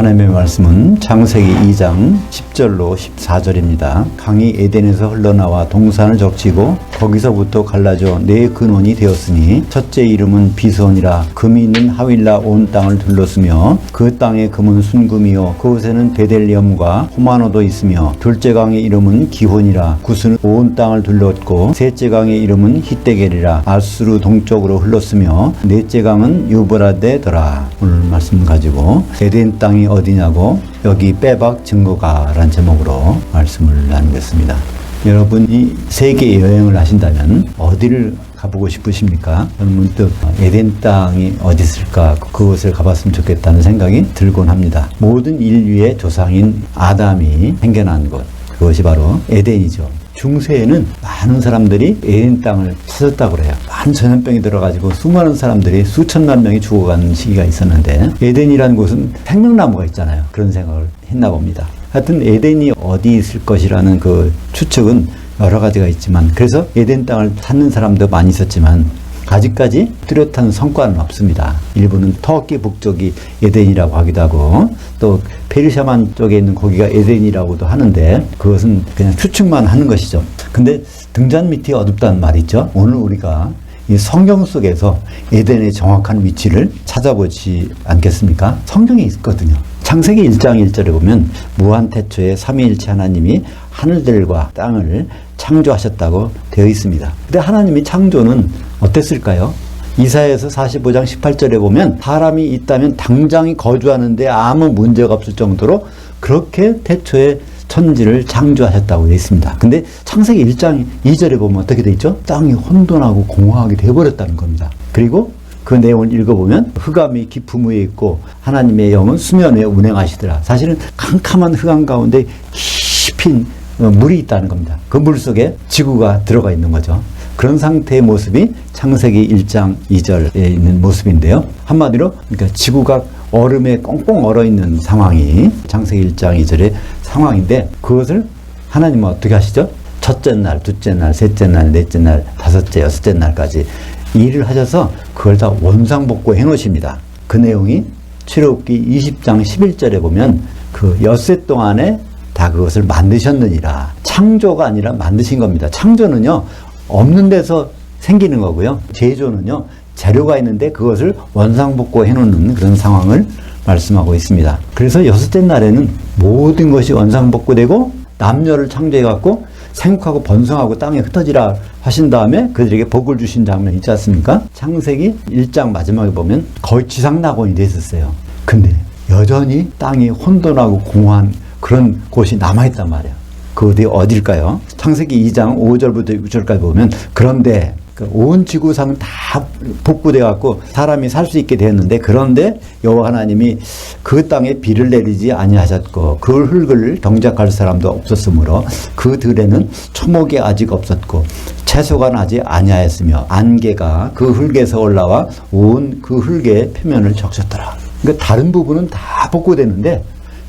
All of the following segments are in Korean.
하나님의 말씀은 창세기 2장 10절로 14절입니다. 강이 에덴에서 흘러나와 동산을 적치고 거기서부터 갈라져 네 근원이 되었으니 첫째 이름은 비손이라 금이 있는 하윌라 온 땅을 둘렀으며 그 땅의 금은 순금이요 그곳에는 베델리엄과 호마노도 있으며 둘째 강의 이름은 기혼이라 굿은 온 땅을 둘렀고 셋째 강의 이름은 히데겔이라 아수르 동쪽으로 흘렀으며 넷째 강은 유브라데더라. 오늘 말씀 가지고 에덴 땅이 어디냐고 여기 빼박 증거가 라는 제목으로 말씀을 나누겠습니다. 여러분이 세계 여행을 하신다면 어디를 가보고 싶으십니까? 저는 문득 에덴 땅이 어디 있을까 그곳을 가봤으면 좋겠다는 생각이 들곤 합니다. 모든 인류의 조상인 아담이 생겨난 곳, 그것이 바로 에덴이죠. 중세에는 많은 사람들이 에덴 땅을 찾았다고 그래요. 많은 전염병이 들어가지고 수많은 사람들이 수천만 명이 죽어가는 시기가 있었는데 에덴이라는 곳은 생명나무가 있잖아요. 그런 생각을 했나 봅니다. 하여튼 에덴이 어디 있을 것이라는 그 추측은 여러 가지가 있지만 그래서 에덴 땅을 찾는 사람도 많이 있었지만 아직까지 뚜렷한 성과는 없습니다. 일부는 터키 북쪽이 에덴이라고 하기도 하고 또 페르시아만 쪽에 있는 거기가 에덴이라고도 하는데 그것은 그냥 추측만 하는 것이죠. 근데 등잔 밑이 어둡다는 말이 있죠. 오늘 우리가 이 성경 속에서 에덴의 정확한 위치를 찾아보지 않겠습니까? 성경에 있거든요. 창세기 1장 1절에 보면 무한태초에 삼위일체 하나님이 하늘들과 땅을 창조하셨다고 되어 있습니다. 근데 하나님이 창조는 어땠을까요? 이사야에서 45장 18절에 보면 사람이 있다면 당장이 거주하는데 아무 문제가 없을 정도로 그렇게 태초에 천지를 창조하셨다고 되어 있습니다. 근데 창세기 1장 2절에 보면 어떻게 되어 있죠? 땅이 혼돈하고 공허하게 되어버렸다는 겁니다. 그리고 그 내용을 읽어보면 흑암이 깊음 위에 있고 하나님의 영은 수면 위에 운행하시더라. 사실은 캄캄한 흑암 가운데 깊은 물이 있다는 겁니다. 그 물 속에 지구가 들어가 있는 거죠. 그런 상태의 모습이 창세기 1장 2절에 있는 모습인데요. 한마디로 그러니까 지구가 얼음에 꽁꽁 얼어있는 상황이 창세기 1장 2절의 상황인데 그것을 하나님은 어떻게 하시죠? 첫째 날, 둘째 날, 셋째 날, 넷째 날, 다섯째, 여섯째 날까지 일을 하셔서 그걸 다 원상복구 해놓으십니다. 그 내용이 출애굽기 20장 11절에 보면 그 엿새 동안에 다 그것을 만드셨느니라. 창조가 아니라 만드신 겁니다. 창조는요 없는 데서 생기는 거고요. 제조는요 재료가 있는데 그것을 원상복구 해놓는 그런 상황을 말씀하고 있습니다. 그래서 여섯째 날에는 모든 것이 원상복구되고 남녀를 창조해갖고 생육하고 번성하고 땅에 흩어지라 하신 다음에 그들에게 복을 주신 장면 있지 않습니까? 창세기 1장 마지막에 보면 거의 지상낙원이 됐었어요. 근데 여전히 땅이 혼돈하고 공허한 그런 곳이 남아있단 말이에요. 그것이 어딜까요? 창세기 2장 5절부터 6절까지 보면 그런데 온 지구상 다 복구되어 갖고 사람이 살 수 있게 되었는데 그런데 여호와 하나님이 그 땅에 비를 내리지 아니하셨고 그 흙을 경작할 사람도 없었으므로 그 들에는 초목이 아직 없었고 채소가 나지 아니하였으며 안개가 그 흙에서 올라와 온 그 흙의 표면을 적셨더라. 그러니까 다른 부분은 다 복구되는데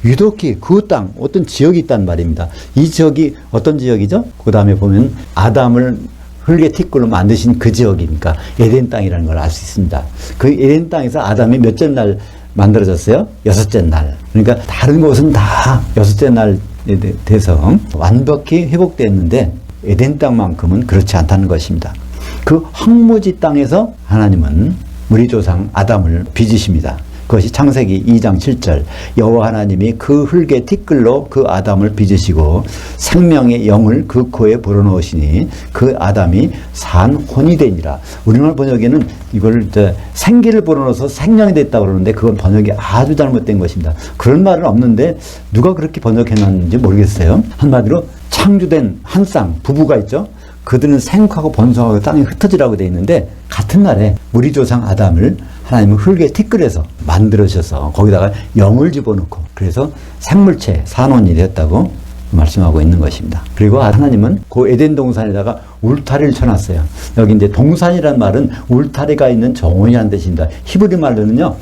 유독히 그 땅, 어떤 지역이 있단 말입니다. 이 지역이 어떤 지역이죠? 그 다음에 보면 아담을 흙의 티끌로 만드신 그 지역이니까 에덴 땅이라는 걸 알 수 있습니다. 그 에덴 땅에서 아담이 몇째 날 만들어졌어요? 여섯째 날. 그러니까 다른 곳은 다 여섯째 날에 돼서 완벽히 회복됐는데 에덴 땅만큼은 그렇지 않다는 것입니다. 그 황무지 땅에서 하나님은 우리 조상 아담을 빚으십니다. 그것이 창세기 2장 7절 여호와 하나님이 그 흙의 티끌로 그 아담을 빚으시고 생명의 영을 그 코에 불어넣으시니 그 아담이 산혼이 되니라. 우리말 번역에는 이걸 생기를 불어넣어서 생명이 됐다고 그러는데 그건 번역이 아주 잘못된 것입니다. 그런 말은 없는데 누가 그렇게 번역해놨는지 모르겠어요. 한마디로 창조된 한 쌍 부부가 있죠. 그들은 생육하고 번성하고 땅에 흩어지라고 되어 있는데 같은 날에 우리 조상 아담을 하나님은 흙의 티끌에서 만들어셔서 거기다가 영을 집어넣고 그래서 생물체 산혼이 되었다고 말씀하고 있는 것입니다. 그리고 하나님은 그 에덴 동산에다가 울타리를 쳐놨어요. 여기 이제 동산이란 말은 울타리가 있는 정원이라는 뜻입니다. 히브리 말로는요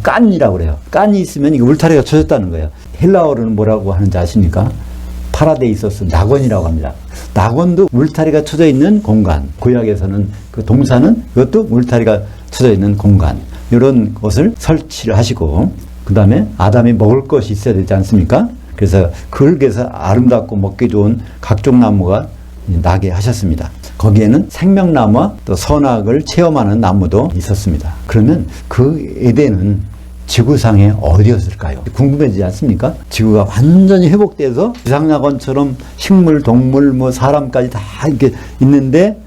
깐이라고 그래요. 깐이 있으면 이게 울타리가 쳐졌다는 거예요. 헬라어로는 뭐라고 하는지 아십니까? 파라데이소스 낙원이라고 합니다. 낙원도 울타리가 쳐져 있는 공간. 구약에서는 그 동산은 이것도 울타리가 쳐져 있는 공간. 이런 것을 설치를 하시고 그 다음에 아담이 먹을 것이 있어야 되지 않습니까? 그래서 그에서 아름답고 먹기 좋은 각종 나무가 나게 하셨습니다. 거기에는 생명나무와 또 선악을 체험하는 나무도 있었습니다. 그러면 그 에덴은 지구상에 어디였을까요? 궁금해지지 않습니까? 지구가 완전히 회복돼서 지상낙원처럼 식물, 동물, 뭐 사람까지 다 이렇게 있는데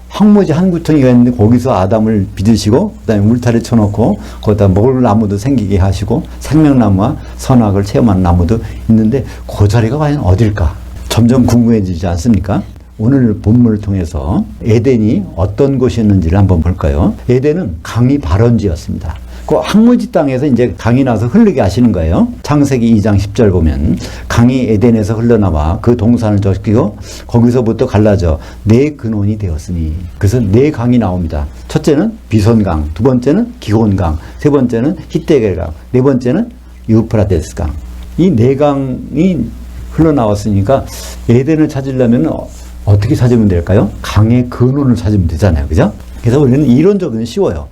황무지 한 구덩이가 있는데 거기서 아담을 빚으시고 그다음에 울타리 쳐놓고 거기다 먹을 나무도 생기게 하시고 생명나무와 선악을 체험하는 나무도 있는데 그 자리가 과연 어딜까? 점점 궁금해지지 않습니까? 오늘 본문을 통해서 에덴이 어떤 곳이었는지를 한번 볼까요? 에덴은 강이 발원지였습니다. 그 황무지 땅에서 이제 강이 나서 흐르게 하시는 거예요. 창세기 2장 10절 보면 강이 에덴에서 흘러나와 그 동산을 적시고 거기서부터 갈라져 네 근원이 되었으니. 그래서 네 강이 나옵니다. 첫째는 비손강, 두 번째는 기혼강, 세 번째는 히데겔강, 네 번째는 유프라테스강. 이 네 강이 흘러나왔으니까 에덴을 찾으려면 어떻게 찾으면 될까요? 강의 근원을 찾으면 되잖아요. 그죠? 그래서 우리는 이론적으로는 쉬워요.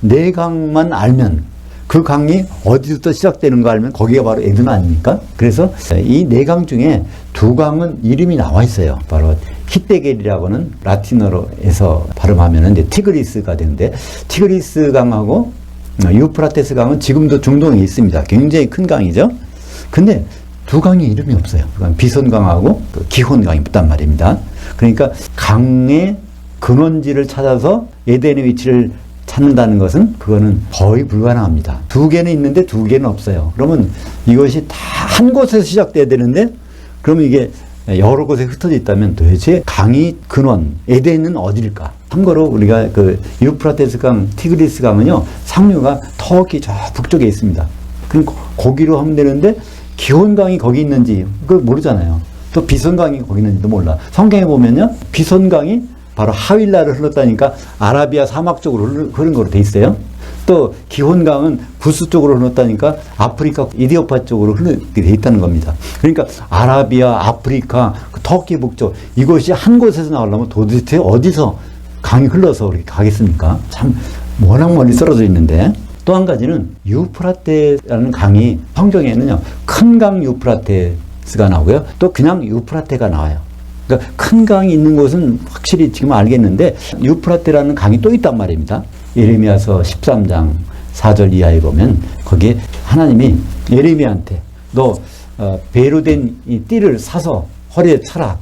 네 강만 알면 그 강이 어디부터 시작되는 거 알면 거기가 바로 에덴 아닙니까? 그래서 이 네 강 중에 두 강은 이름이 나와 있어요. 바로 히데겔이라고는 라틴어로에서 발음하면 이제 티그리스가 되는데 티그리스 강하고 유프라테스 강은 지금도 중동에 있습니다. 굉장히 큰 강이죠. 근데 두 강의 이름이 없어요. 비손강하고 기혼강이 붙단 말입니다. 그러니까 강의 근원지를 찾아서 에덴의 위치를 찾는다는 것은 그거는 거의 불가능합니다. 두 개는 있는데 두 개는 없어요. 그러면 이것이 다 한 곳에서 시작돼야 되는데 그러면 이게 여러 곳에 흩어져 있다면 도대체 강의 근원, 에덴은 어디일까? 참고로 우리가 그 유프라테스 강, 티그리스 강은요, 상류가 터키 저 북쪽에 있습니다. 그럼 거기로 하면 되는데 기혼강이 거기 있는지 그걸 모르잖아요. 또 비손강이 거기 있는지도 몰라. 성경에 보면요, 비손강이 바로 하윌라를 흘렀다니까 아라비아 사막 쪽으로 흐른 거로 돼 있어요. 또 기혼강은 부스 쪽으로 흘렀다니까 아프리카 이디오파 쪽으로 흐르게 돼 있다는 겁니다. 그러니까 아라비아, 아프리카, 터키 북쪽 이것이 한 곳에서 나오려면 도대체 어디서 강이 흘러서 그렇게 가겠습니까? 참 워낙 멀리 떨어져 있는데. 또 한 가지는 유프라테라는 강이 성경에는요, 큰 강 유프라테스가 나오고요, 또 그냥 유프라테가 나와요. 그러니까 큰 강이 있는 곳은 확실히 지금 알겠는데 유프라테라는 강이 또 있단 말입니다. 예레미야서 13장 4절 이하에 보면 거기에 하나님이 예레미야한테 너 배로 된 이 띠를 사서 허리에 차라.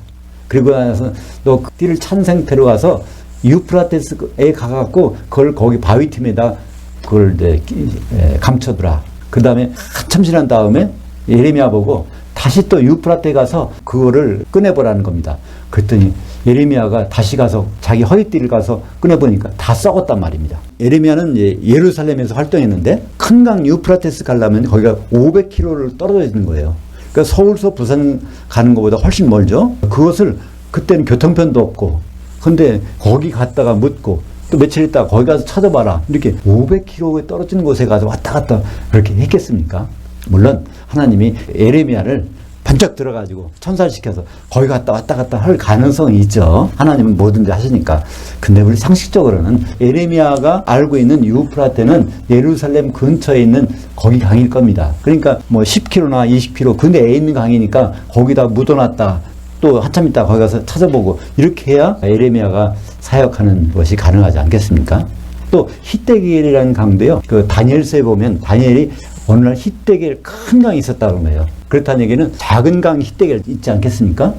그리고 나서 너 그 띠를 찬 상태로 가서 유프라테스에 가갖고 그걸 거기 바위 틈에다 그걸 이제 감춰두라. 그 다음에 한참 지난 다음에 예레미야 보고 다시 또 유프라테 가서 그거를 꺼내보라는 겁니다. 그랬더니 예레미야가 다시 가서 자기 허리띠를 가서 꺼내보니까 다 썩었단 말입니다. 예레미야는 이제 예루살렘에서 활동했는데 큰 강 유프라테스 가려면 거기가 500km를 떨어져 있는 거예요. 그러니까 서울서 부산 가는 것보다 훨씬 멀죠. 그것을 그때는 교통편도 없고 근데 거기 갔다가 묻고 또 며칠 있다가 거기 가서 찾아봐라. 이렇게 500km에 떨어진 곳에 가서 왔다 갔다 그렇게 했겠습니까? 물론 하나님이 예레미야를 반짝 들어가지고 천살시켜서 거기 갔다 왔다 갔다 할 가능성이 있죠. 하나님은 뭐든지 하시니까. 근데 우리 상식적으로는 예레미야가 알고 있는 유프라테는 예루살렘 근처에 있는 거기 강일 겁니다. 그러니까 뭐 10km나 20km 그 내에 있는 강이니까 거기다 묻어놨다. 또 한참 있다가 거기 가서 찾아보고 이렇게 해야 예레미야가 사역하는 것이 가능하지 않겠습니까? 또 히데겔이라는 강도요. 그 다니엘서에 보면 다니엘이 어느 날 히데겔 큰 강이 있었다는 거예요. 그렇다는 얘기는 작은 강 히데겔 있지 않겠습니까?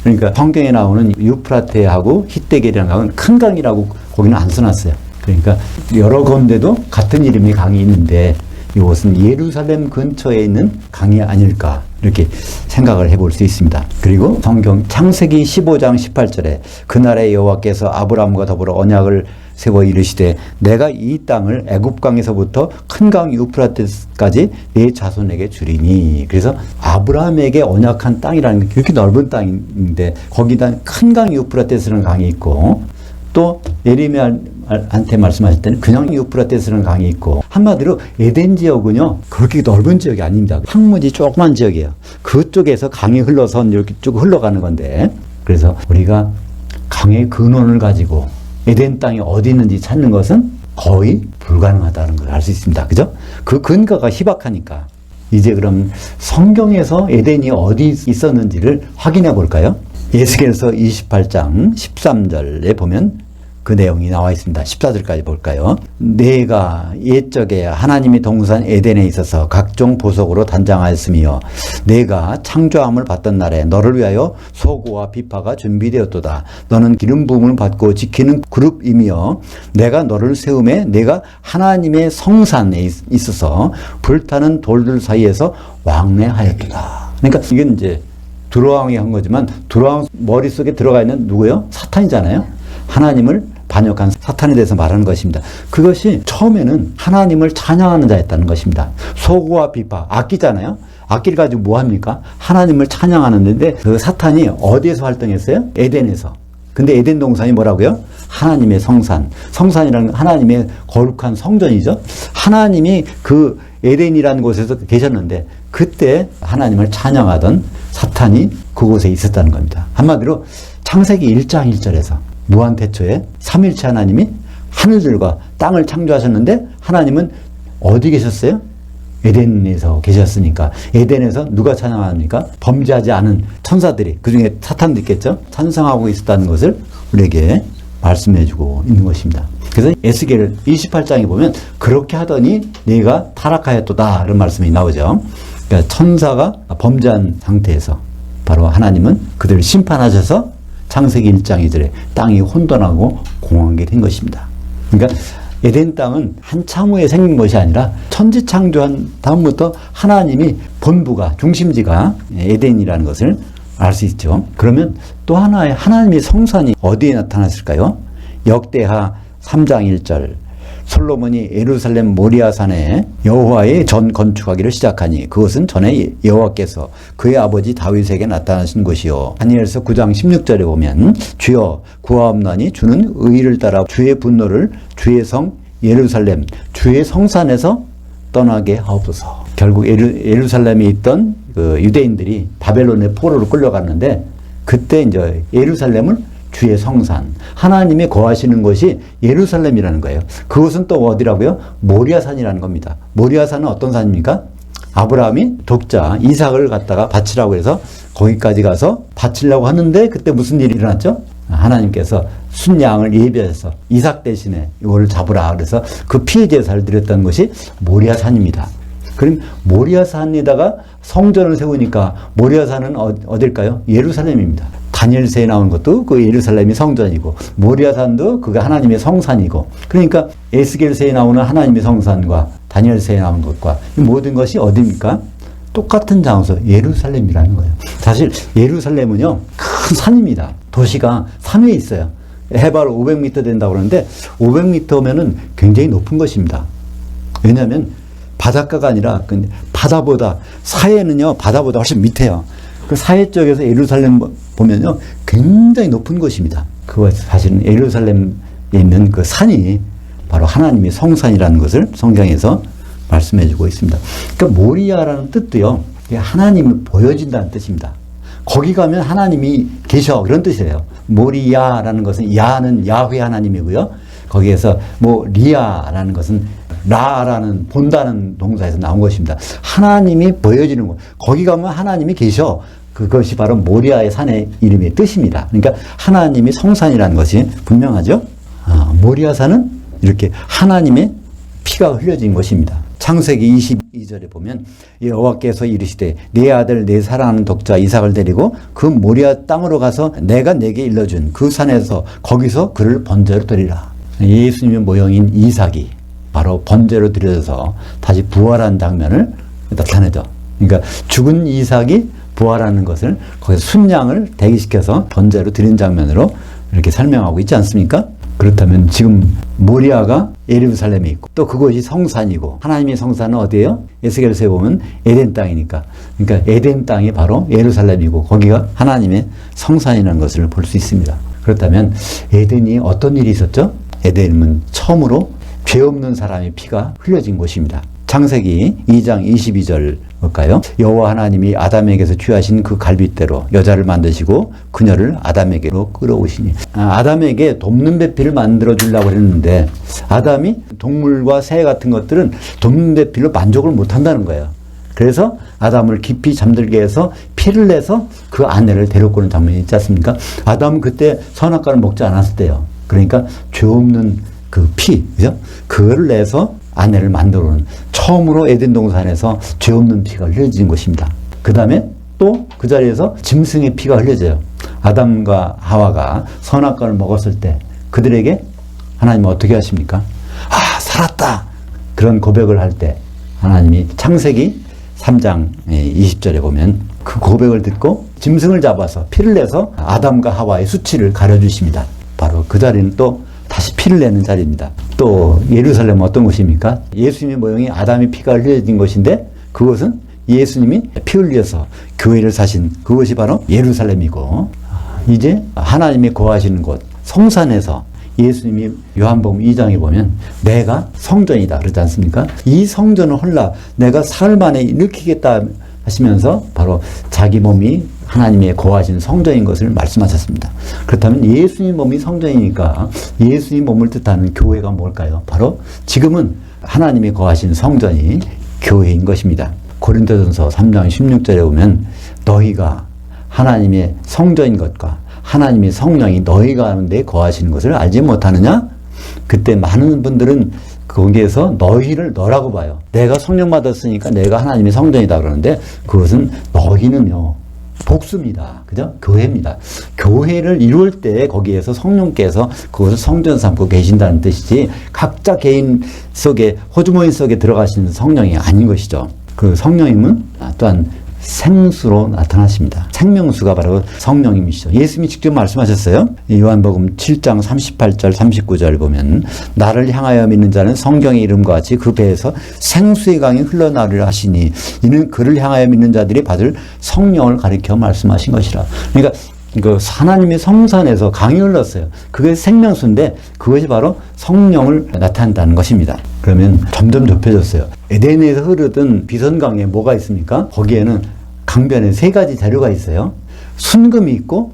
그러니까 성경에 나오는 유프라테하고 히데겔이라는 강은 큰 강이라고 거기는 안 써놨어요. 그러니까 여러 건데도 같은 이름의 강이 있는데 이것은 예루살렘 근처에 있는 강이 아닐까 이렇게 생각을 해볼 수 있습니다. 그리고 성경 창세기 15장 18절에 그날에 여호와께서 아브라함과 더불어 언약을 세워 이르시되 내가 이 땅을 애굽강에서부터 큰 강 유프라테스까지 네 자손에게 주리니. 그래서 아브라함에게 언약한 땅이라는 게 그렇게 넓은 땅인데 거기다 큰 강 유프라테스라는 강이 있고 또 예레미야한테 말씀하실 때는 그냥 유프라테스라는 강이 있고 한마디로 에덴 지역은요 그렇게 넓은 지역이 아닙니다. 황무지 조그만 지역이에요. 그쪽에서 강이 흘러서 이렇게 쭉 흘러가는 건데 그래서 우리가 강의 근원을 가지고 에덴 땅이 어디 있는지 찾는 것은 거의 불가능하다는 걸 알 수 있습니다. 그죠? 그 근거가 희박하니까. 이제 그럼 성경에서 에덴이 어디 있었는지를 확인해 볼까요? 에스겔서 28장 13절에 보면 그 내용이 나와 있습니다. 14절까지 볼까요? 내가 옛적에 하나님이 동산 에덴에 있어서 각종 보석으로 단장하였으며 내가 창조함을 받던 날에 너를 위하여 소고와 비파가 준비되었도다. 너는 기름 부음을 받고 지키는 그룹이며 내가 너를 세우매 내가 하나님의 성산에 있어서 불타는 돌들 사이에서 왕래하였도다. 그러니까 이건 이제 두로왕이 한 거지만 두로왕 머릿속에 들어가 있는 누구예요? 사탄이잖아요. 하나님을 반역한 사탄에 대해서 말하는 것입니다. 그것이 처음에는 하나님을 찬양하는 자였다는 것입니다. 소고와 비파, 악기잖아요. 악기를 가지고 뭐 합니까? 하나님을 찬양하는데 그 사탄이 어디에서 활동했어요? 에덴에서. 근데 에덴 동산이 뭐라고요? 하나님의 성산. 성산이라는 하나님의 거룩한 성전이죠. 하나님이 그 에덴이라는 곳에서 계셨는데 그때 하나님을 찬양하던 사탄이 그곳에 있었다는 겁니다. 한마디로 창세기 1장 1절에서 무한태초에 삼일체 하나님이 하늘들과 땅을 창조하셨는데 하나님은 어디 계셨어요? 에덴에서 계셨으니까 에덴에서 누가 찬양합니까? 범죄하지 않은 천사들이 그중에 사탄도 있겠죠? 찬성하고 있었다는 것을 우리에게 말씀해주고 있는 것입니다. 그래서 에스겔 28장에 보면 그렇게 하더니 네가 타락하였도다 이런 말씀이 나오죠. 그러니까 천사가 범죄한 상태에서 바로 하나님은 그들을 심판하셔서 창세기 1장 2절에 땅이 혼돈하고 공황하게 된 것입니다. 그러니까 에덴 땅은 한참 후에 생긴 것이 아니라 천지 창조한 다음부터 하나님이 본부가 중심지가 에덴이라는 것을 알 수 있죠. 그러면 또 하나의 하나님의 성산이 어디에 나타났을까요? 역대하 3장 1절 솔로몬이 예루살렘 모리아산에 여호와의 전 건축하기를 시작하니 그것은 전에 여호와께서 그의 아버지 다윗에게 나타나신 곳이요. 다니엘서 9장 16절에 보면 주여 구하옵나니 주는 의를 따라 주의 분노를 주의 성 예루살렘 주의 성산에서 떠나게 하옵소서. 결국 예루살렘에 있던 그 유대인들이 바벨론의 포로로 끌려갔는데 그때 이제 예루살렘을 주의 성산, 하나님이 거하시는 곳이 예루살렘이라는 거예요. 그것은 또 어디라고요? 모리아산이라는 겁니다. 모리아산은 어떤 산입니까? 아브라함이 독자 이삭을 갖다가 바치라고 해서 거기까지 가서 바치려고 하는데 그때 무슨 일이 일어났죠? 하나님께서 순양을 예비해서 이삭 대신에 이거를 잡으라 그래서 그 피해 제사를 드렸던 것이 모리아산입니다. 그럼 모리아산에다가 성전을 세우니까 모리아산은 어딜까요? 예루살렘입니다. 다니엘서에 나오는 것도 그 예루살렘이 성전이고 모리아산도 그게 하나님의 성산이고 그러니까 에스겔서에 나오는 하나님의 성산과 다니엘서에 나오는 것과 이 모든 것이 어디입니까? 똑같은 장소 예루살렘이라는 거예요. 사실 예루살렘은요 큰 산입니다. 도시가 산 위에 있어요. 해발 500m 된다고 그러는데 500m면은 굉장히 높은 것입니다. 왜냐하면 바닷가가 아니라 바다보다 사해는요 바다보다 훨씬 밑에요. 그 사해 쪽에서 예루살렘 보면요 굉장히 높은 곳입니다. 그거 사실은 예루살렘에 있는 그 산이 바로 하나님의 성산이라는 것을 성경에서 말씀해주고 있습니다. 그러니까 모리아라는 뜻도요 하나님을 보여진다는 뜻입니다. 거기 가면 하나님이 계셔 그런 뜻이에요. 모리아라는 것은 야는 야훼 하나님이고요. 거기에서 뭐 리아라는 것은 라라는 본다는 동사에서 나온 것입니다. 하나님이 보여지는 곳. 거기 가면 하나님이 계셔. 그것이 바로 모리아의 산의 이름의 뜻입니다. 그러니까 하나님이 성산이라는 것이 분명하죠. 모리아산은 이렇게 하나님의 피가 흘려진 곳입니다. 창세기 22절에 보면 여호와께서 이르시되 내 아들 내 사랑하는 독자 이삭을 데리고 그 모리아 땅으로 가서 내가 내게 일러준 그 산에서 거기서 그를 번제로 드리라. 예수님의 모형인 이삭이 바로 번제로 드려져서 다시 부활한 장면을 나타내죠. 그러니까 죽은 이삭이 부활하는 것을 거기서 순양을 대기시켜서 번제로 드린 장면으로 이렇게 설명하고 있지 않습니까? 그렇다면 지금 모리아가 예루살렘에 있고 또 그것이 성산이고 하나님의 성산은 어디예요? 에스겔서에 보면 에덴 땅이니까 그러니까 에덴 땅이 바로 예루살렘이고 거기가 하나님의 성산이라는 것을 볼 수 있습니다. 그렇다면 에덴이 어떤 일이 있었죠? 에덴은 처음으로 죄 없는 사람의 피가 흘려진 곳입니다. 창세기 2장 22절 볼까요? 여호와 하나님이 아담에게서 취하신 그 갈빗대로 여자를 만드시고 그녀를 아담에게로 끌어오시니. 아담에게 돕는 배필을 만들어 주려고 했는데 아담이 동물과 새 같은 것들은 돕는 배필로 만족을 못 한다는 거예요. 그래서 아담을 깊이 잠들게 해서 피를 내서 그 아내를 데리고 오는 장면이 있지 않습니까? 아담은 그때 선악과를 먹지 않았을 때요. 그러니까 죄 없는 그 피, 그죠? 그거를 내서 아내를 만들어오는, 처음으로 에덴 동산에서 죄 없는 피가 흘려지는 것입니다. 그 다음에 또 그 자리에서 짐승의 피가 흘려져요. 아담과 하와가 선악과를 먹었을 때 그들에게 하나님은 어떻게 하십니까? 아, 살았다! 그런 고백을 할 때 하나님이 창세기 3장 20절에 보면 그 고백을 듣고 짐승을 잡아서 피를 내서 아담과 하와의 수치를 가려주십니다. 바로 그 자리는 또 다시 피를 내는 자리입니다. 또 예루살렘은 어떤 곳입니까? 예수님의 모형이 아담의 피가 흘려진 것인데 그것은 예수님이 피 흘려서 교회를 사신 그것이 바로 예루살렘이고, 이제 하나님이 거하시는 곳 성산에서 예수님이 요한복음 2장에 보면 내가 성전이다 그러지 않습니까? 이 성전을 헐라 내가 사흘 만에 일으키겠다 하시면서 바로 자기 몸이 하나님의 거하신 성전인 것을 말씀하셨습니다. 그렇다면 예수님 몸이 성전이니까 예수님 몸을 뜻하는 교회가 뭘까요? 바로 지금은 하나님이 거하신 성전이 교회인 것입니다. 고린도전서 3장 16절에 보면 너희가 하나님의 성전인 것과 하나님의 성령이 너희 가운데 거하시는 것을 알지 못하느냐? 그때 많은 분들은 거기에서 너희를 너라고 봐요. 내가 성령 받았으니까 내가 하나님의 성전이다 그러는데 그것은 너희는요 복수입니다. 그죠? 교회입니다. 교회를 이룰 때 거기에서 성령께서 그것을 성전 삼고 계신다는 뜻이지 각자 개인 속에 호주머니 속에 들어가시는 성령이 아닌 것이죠. 그 성령님은 또한 생수로 나타나십니다. 생명수가 바로 성령님이시죠. 예수님이 직접 말씀하셨어요. 요한복음 7장 38절 39절 보면 나를 향하여 믿는 자는 성경의 이름과 같이 그 배에서 생수의 강이 흘러나오리라 하시니 이는 그를 향하여 믿는 자들이 받을 성령을 가리켜 말씀하신 것이라. 그러니까 그 하나님의 성산에서 강이 흘렀어요. 그게 생명수인데 그것이 바로 성령을 나타낸다는 것입니다. 그러면 점점 좁혀졌어요. 에덴에서 흐르던 비선강에 뭐가 있습니까? 거기에는 강변에 세 가지 자료가 있어요. 순금이 있고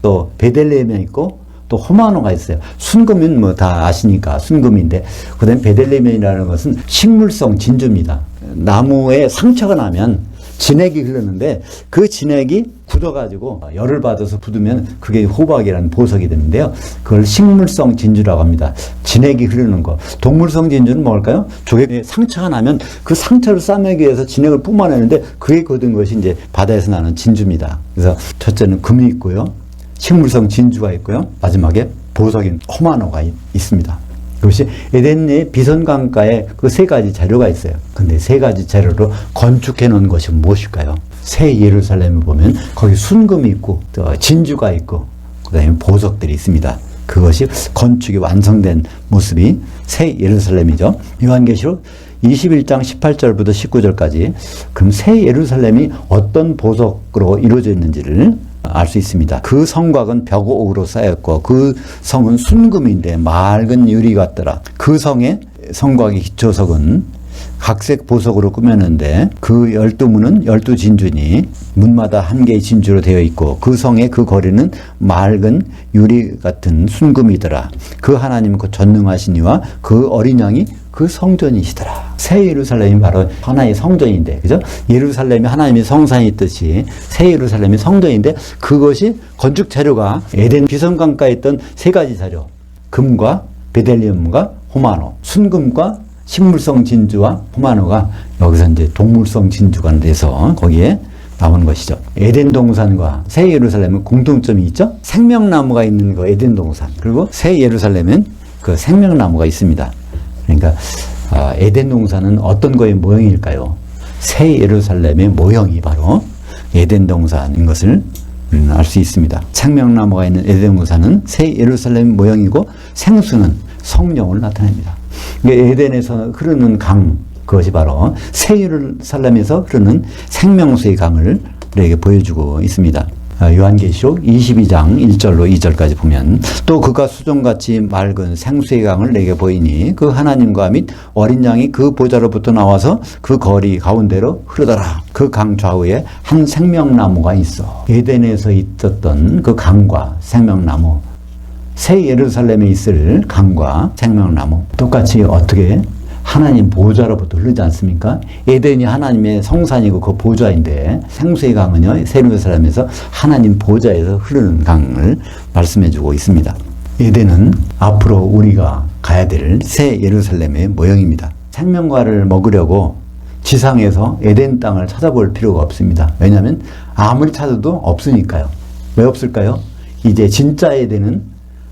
또 베들레헴이 있고 또 호마노가 있어요. 순금은 뭐 다 아시니까 순금인데 그다음에 베들레헴이라는 것은 식물성 진주입니다. 나무에 상처가 나면 진액이 흐르는데 그 진액이 굳어가지고 열을 받아서 굳으면 그게 호박이라는 보석이 되는데요. 그걸 식물성 진주라고 합니다. 진액이 흐르는 거. 동물성 진주는 뭘까요? 조개에 상처가 나면 그 상처를 싸매기 위해서 진액을 뿜어내는데 그게 굳은 것이 이제 바다에서 나는 진주입니다. 그래서 첫째는 금이 있고요. 식물성 진주가 있고요. 마지막에 보석인 호마노가 있습니다. 그것이 에덴의 비선강가에 그 세 가지 자료가 있어요. 근데 세 가지 자료로 건축해 놓은 것이 무엇일까요? 새 예루살렘을 보면 거기 순금이 있고 또 진주가 있고 그다음에 보석들이 있습니다. 그것이 건축이 완성된 모습이 새 예루살렘이죠. 요한계시록 21장 18절부터 19절까지 그럼 새 예루살렘이 어떤 보석으로 이루어져 있는지를 알 수 있습니다. 그 성곽은 벽옥으로 쌓였고 그 성은 순금인데 맑은 유리 같더라. 그 성의 성곽의 기초석은 각색 보석으로 꾸몄는데 그 12문은 12진주니 문마다 한 개의 진주로 되어 있고 그 성의 그 거리는 맑은 유리 같은 순금이더라. 그 하나님은 그 전능하신 이와 그 어린 양이 그 성전이시더라. 새 예루살렘이 바로 하나의 성전인데, 그죠? 예루살렘이 하나님의 성산이 있듯이 새 예루살렘이 성전인데 그것이 건축 자료가 에덴 비선강가에 있던 세 가지 자료, 금과 베들레헴과 호마노, 순금과 식물성 진주와 호마노가 여기서 이제 동물성 진주가 돼서 거기에 나오는 것이죠. 에덴 동산과 새 예루살렘은 공통점이 있죠. 생명나무가 있는 거 에덴 동산, 그리고 새 예루살렘은 그 생명나무가 있습니다. 그러니까 에덴 동산은 어떤 거의 모형일까요? 새 예루살렘의 모형이 바로 에덴 동산인 것을 알 수 있습니다. 생명나무가 있는 에덴 동산은 새 예루살렘 모형이고 생수는 성령을 나타냅니다. 에덴에서 흐르는 강, 그것이 바로 새 예루살렘에서 흐르는 생명수의 강을 우리에게 보여주고 있습니다. 요한계시록 22장 1절로 2절까지 보면 또 그가 수정같이 맑은 생수의 강을 내게 보이니 그 하나님과 및 어린 양이 그 보좌로부터 나와서 그 거리 가운데로 흐르더라. 그 강 좌우에 한 생명나무가 있어. 에덴에서 있었던 그 강과 생명나무, 새 예루살렘에 있을 강과 생명나무 똑같이 어떻게 하나님 보좌로부터 흐르지 않습니까? 에덴이 하나님의 성산이고 그 보좌인데 생수의 강은요, 새 예루살렘에서 하나님 보좌에서 흐르는 강을 말씀해주고 있습니다. 에덴은 앞으로 우리가 가야 될 새 예루살렘의 모형입니다. 생명과를 먹으려고 지상에서 에덴 땅을 찾아볼 필요가 없습니다. 왜냐하면 아무리 찾아도 없으니까요. 왜 없을까요? 이제 진짜 에덴은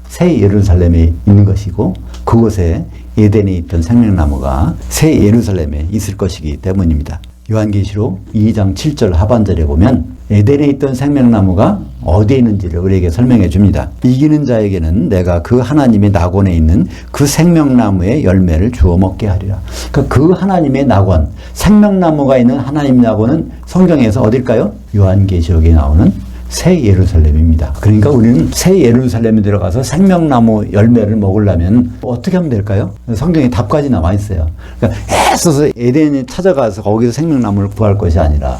새 예루살렘에 있는 것이고 그곳에 에덴에 있던 생명나무가 새 예루살렘에 있을 것이기 때문입니다. 요한계시록 2장 7절 하반절에 보면 에덴에 있던 생명나무가 어디에 있는지를 우리에게 설명해 줍니다. 이기는 자에게는 내가 그 하나님의 낙원에 있는 그 생명나무의 열매를 주워 먹게 하리라. 그러니까 그 하나님의 낙원, 생명나무가 있는 하나님의 낙원은 성경에서 어딜까요? 요한계시록에 나오는 새 예루살렘입니다. 그러니까 우리는 새 예루살렘에 들어가서 생명나무 열매를 먹으려면 어떻게 하면 될까요? 성경에 답까지 나와 있어요. 그러니까 애써서 에덴에 찾아가서 거기서 생명나무를 구할 것이 아니라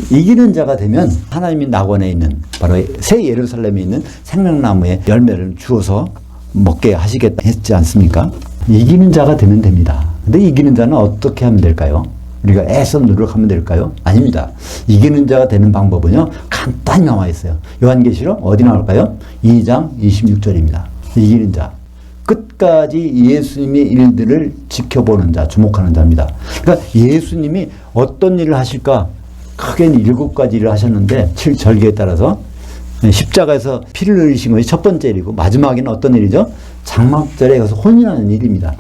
이기는 자가 되면 하나님의 낙원에 있는 바로 새 예루살렘에 있는 생명나무의 열매를 주어서 먹게 하시겠다 했지 않습니까? 이기는 자가 되면 됩니다. 근데 이기는 자는 어떻게 하면 될까요? 우리가 애써 노력하면 될까요? 아닙니다. 이기는 자가 되는 방법은요, 간단히 나와 있어요. 요한계시록 어디 나올까요? 2장 26절입니다. 이기는 자. 끝까지 예수님의 일들을 지켜보는 자, 주목하는 자입니다. 그러니까 예수님이 어떤 일을 하실까? 크게는 7가지 일을 하셨는데, 7절기에 따라서 십자가에서 피를 흘리신 것이 첫 번째 일이고, 마지막에는 어떤 일이죠? 장막절에 가서 혼인하는 일입니다.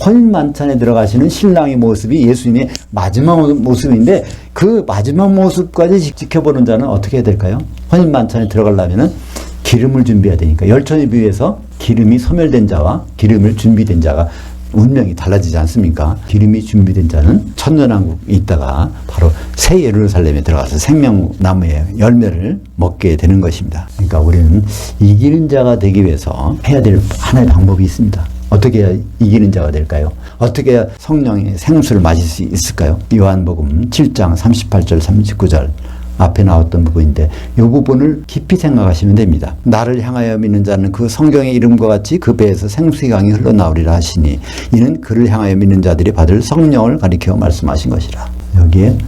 혼인 만찬에 들어가시는 신랑의 모습이 예수님의 마지막 모습인데 그 마지막 모습까지 지켜보는 자는 어떻게 해야 될까요? 혼인 만찬에 들어가려면 기름을 준비해야 되니까 열천에 비해서 기름이 소멸된 자와 기름을 준비된 자가 운명이 달라지지 않습니까? 기름이 준비된 자는 천년왕국에 있다가 바로 새 예루살렘에 들어가서 생명나무의 열매를 먹게 되는 것입니다. 그러니까 우리는 이기는 자가 되기 위해서 해야 될 하나의 방법이 있습니다. 어떻게 해야 이기는 자가 될까요? 어떻게 해야 성령의 생수를 마실 수 있을까요? 요한복음 7장 38절 39절 앞에 나왔던 부분인데 이 부분을 깊이 생각하시면 됩니다. 나를 향하여 믿는 자는 그 성경의 이름과 같이 그 배에서 생수의 강이 흘러나오리라 하시니 이는 그를 향하여 믿는 자들이 받을 성령을 가리켜 말씀하신 것이라. 여기에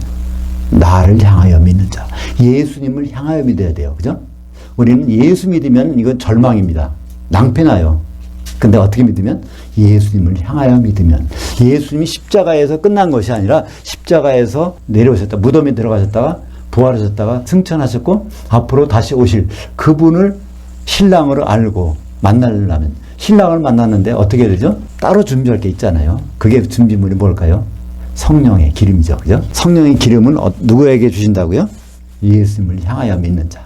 나를 향하여 믿는 자, 예수님을 향하여 믿어야 돼요. 그죠? 우리는 예수 믿으면 이건 절망입니다. 낭패나요. 근데 어떻게 믿으면? 예수님을 향하여 믿으면. 예수님이 십자가에서 끝난 것이 아니라 십자가에서 내려오셨다. 무덤에 들어가셨다가 부활하셨다가 승천하셨고 앞으로 다시 오실 그분을 신랑으로 알고 만나려면 신랑을 만났는데 어떻게 되죠? 따로 준비할 게 있잖아요. 그게 준비물이 뭘까요? 성령의 기름이죠. 그죠? 성령의 기름은 누구에게 주신다고요? 예수님을 향하여 믿는 자.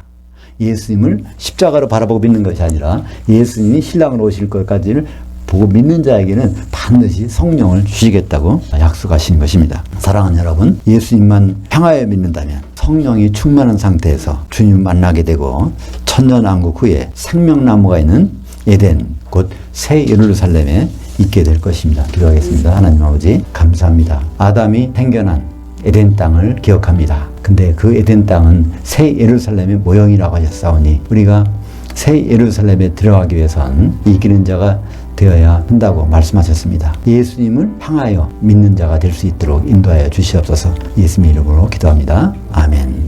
예수님을 십자가로 바라보고 믿는 것이 아니라 예수님이 신랑으로 오실 것까지를 보고 믿는 자에게는 반드시 성령을 주시겠다고 약속하시는 것입니다. 사랑하는 여러분, 예수님만 향하여 믿는다면 성령이 충만한 상태에서 주님을 만나게 되고 천년왕국 후에 생명나무가 있는 에덴, 곧 새 예루살렘에 있게 될 것입니다. 기도하겠습니다. 하나님 아버지 감사합니다. 아담이 생겨난 에덴 땅을 기억합니다. 근데 그 에덴 땅은 새 예루살렘의 모형이라고 하셨사오니 우리가 새 예루살렘에 들어가기 위해선 이기는 자가 되어야 한다고 말씀하셨습니다. 예수님을 향하여 믿는 자가 될 수 있도록 인도하여 주시옵소서. 예수님의 이름으로 기도합니다. 아멘.